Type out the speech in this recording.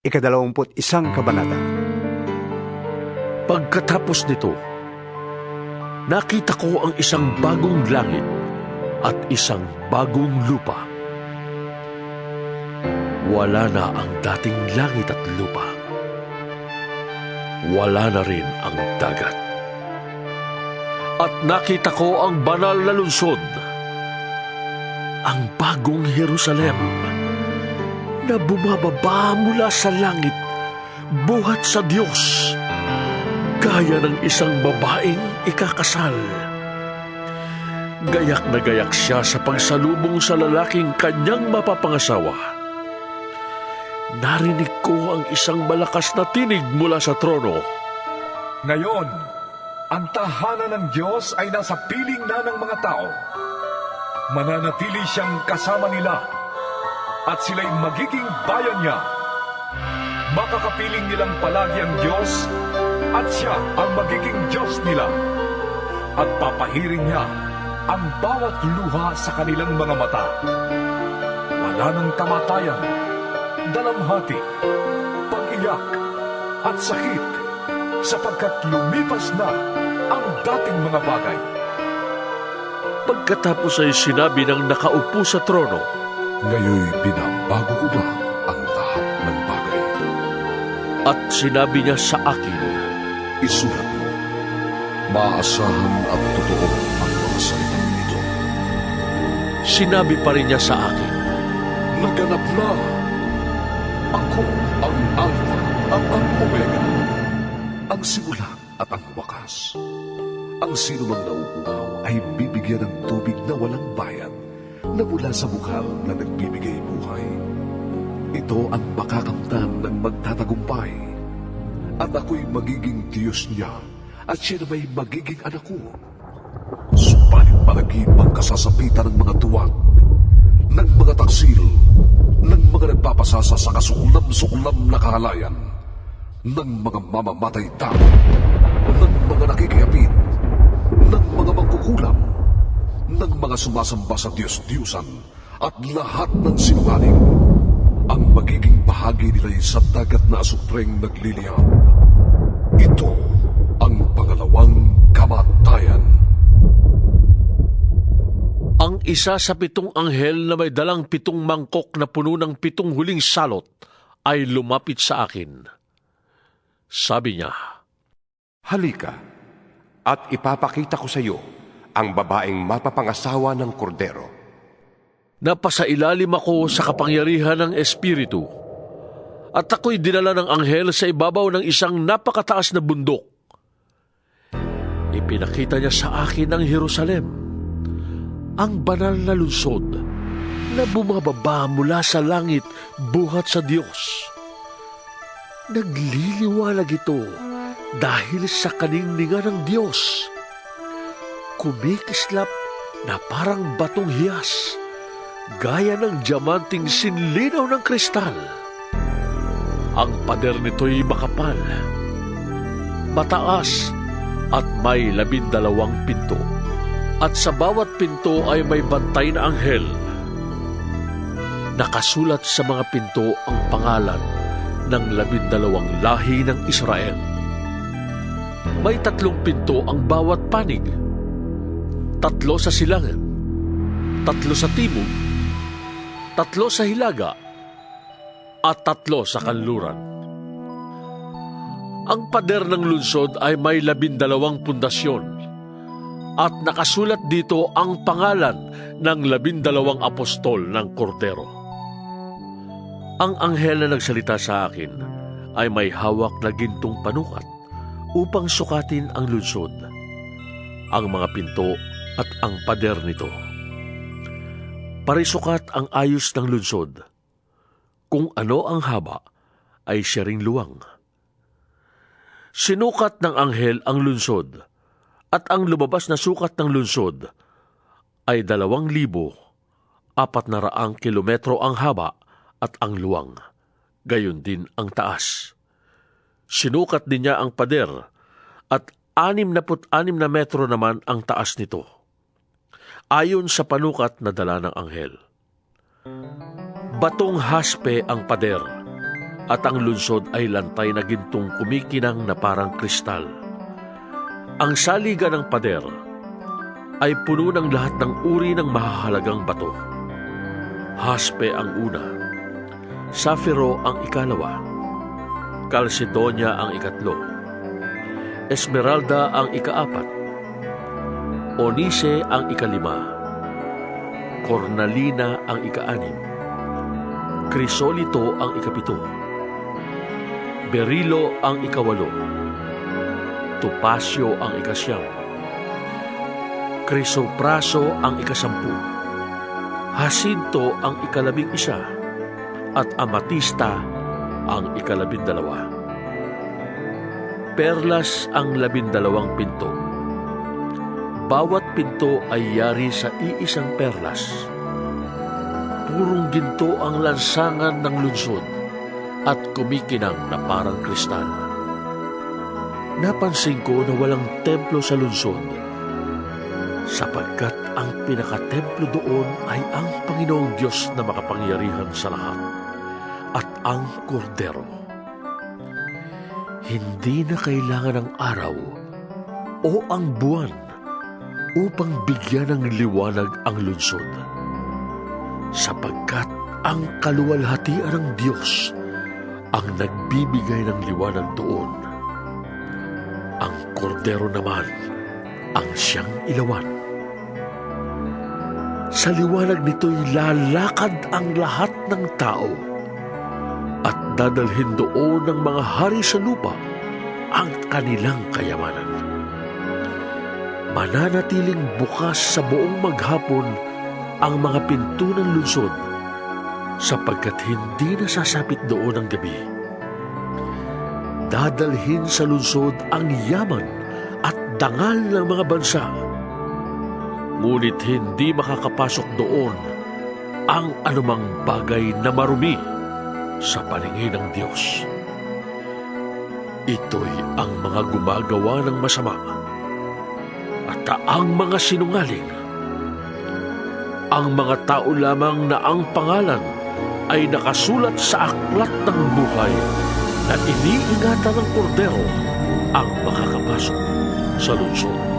21 kabanata. Pagkatapos nito, nakita ko ang isang bagong langit at isang bagong lupa. Wala na ang dating langit at lupa. Wala na rin ang dagat. At nakita ko ang banal na lungsod, ang bagong Jerusalem, na bumababa mula sa langit, buhat sa Diyos, gaya ng isang babaeng ikakasal. Gayak na gayak siya sa pagsalubong sa lalaking kanyang mapapangasawa. Narinig ko ang isang malakas na tinig mula sa trono. Ngayon, ang tahanan ng Diyos ay nasa piling na ng mga tao. Mananatili siyang kasama nila at sila'y magiging bayan niya. Makakapiling nilang palagi ang Diyos at siya ang magiging Diyos nila. At papahirin niya ang bawat luha sa kanilang mga mata. Wala nang kamatayan, dalamhati, pag-iyak at sakit, sapagkat lumipas na ang dating mga bagay. Pagkatapos ay sinabi ng nakaupo sa trono, Ngayoy binabago ko na ang lahat ng bagay. at sinabi niya sa akin, Isulat mo, maaasahan at totoo ang mga salitang ito. sinabi pa rin niya sa akin, Naganap na! Ako ang Alpha at ang Omega, ang simula at ang wakas. Ang sino mang nauuhaw ay bibigyan ng tubig na walang bayad na mula sa bukal na nagbibigay buhay. Ito ang makakamtan ng magtatagumpay. At ako'y magiging Diyos niya at siya na may magiging anak ko. Subalit malagim ang kasasapitan ng mga tuwag, ng mga taksil, ng mga nagpapasasa sa kasuklam-suklam na kahalayan, ng mga mamamatay tao, ng mga nakikiapid, ng mga mangkukulam, ng mga sumasamba sa Diyos-Diyusan, at lahat ng sinungaling. Ang magiging bahagi nila'y sa dagat na asupreng nagliliyab. Ito ang pangalawang kamatayan. ang isa sa 7 anghel na may dalang 7 mangkok na puno ng 7 huling salot ay lumapit sa akin. Sabi niya, Halika, at ipapakita ko sa iyo ang babaeng mapapangasawa ng kordero. napasailalim ako sa kapangyarihan ng Espiritu, at ako'y dinala ng anghel sa ibabaw ng isang napakataas na bundok. Ipinakita niya sa akin ang Jerusalem, ang banal na lungsod na bumababa mula sa langit buhat sa Diyos. Nagliliwanag ito dahil sa kaningningan ng Diyos. Kumikislap na parang batong hiyas, gaya ng diamanting sinlinaw ng kristal. Ang pader nito'y makapal, mataas, at may 12 pinto. At sa bawat pinto ay may bantay na anghel. Nakasulat sa mga pinto ang pangalan ng 12 lahi ng Israel. May 3 pinto ang bawat panig. 3 sa silangan, 3 sa timog, 3 sa hilaga, at 3 sa kanluran. Ang pader ng lungsod ay may 12 pundasyon, at nakasulat dito ang pangalan ng 12 apostol ng Kordero. Ang anghel na nagsalita sa akin ay may hawak na gintong panukat upang sukatin ang lungsod, ang mga pinto at ang pader nito. Parisukat ang ayos ng lungsod. Kung ano ang haba, ay siya ring luwang. Sinukat ng anghel ang lungsod, at ang lumabas na sukat ng lungsod ay 2,400 kilometro ang haba at ang luwang, gayon din ang taas. Sinukat din niya ang pader, at 66 na metro naman ang taas nito, ayon sa panukat na dala ng anghel. Batong haspe ang pader, at ang lungsod ay lantay na gintong kumikinang na parang kristal. Ang saligan ng pader ay puno ng lahat ng uri ng mahahalagang bato. Haspe ang una, safiro ang ikalawa, kalsedonia ang ikatlo, esmeralda ang ikaapat, onise ang ikalima, cornalina ang ikaanim, krisolito ang ikapito, berilo ang ikawalo, topasyo ang ikasyam, krisopraso ang ikasampu, hasinto ang ika-11 at amatista ang ika-12. Perlas ang 12 pinto. Bawat pinto ay yari sa iisang perlas. Purong ginto ang lansangan ng lungsod at kumikinang na parang kristal. Napansin ko na walang templo sa lungsod, sapagkat ang pinakatemplo doon ay ang Panginoong Diyos na makapangyarihan sa lahat at ang Kordero. Hindi na kailangan ng araw o ang buwan upang bigyan ng liwanag ang lungsod, sapagkat ang kaluwalhatian ng Diyos ang nagbibigay ng liwanag doon. Ang Kordero naman ang siyang ilawan. Sa liwanag nito'y lalakad ang lahat ng tao at dadalhin doon ng mga hari sa lupa ang kanilang kayamanan. Mananatiling bukas sa buong maghapon ang mga pinto ng lungsod sapagkat hindi nasasapit doon ang gabi. Dadalhin sa lungsod ang yaman at dangal ng mga bansa, ngunit hindi makakapasok doon ang anumang bagay na marumi sa paningin ng Diyos. Ito'y ang mga gumagawa ng masama at ang mga sinungaling, ang mga tao lamang na ang pangalan ay nakasulat sa aklat ng buhay na iniingatan ng Kordero ang makakapasok sa lungsod.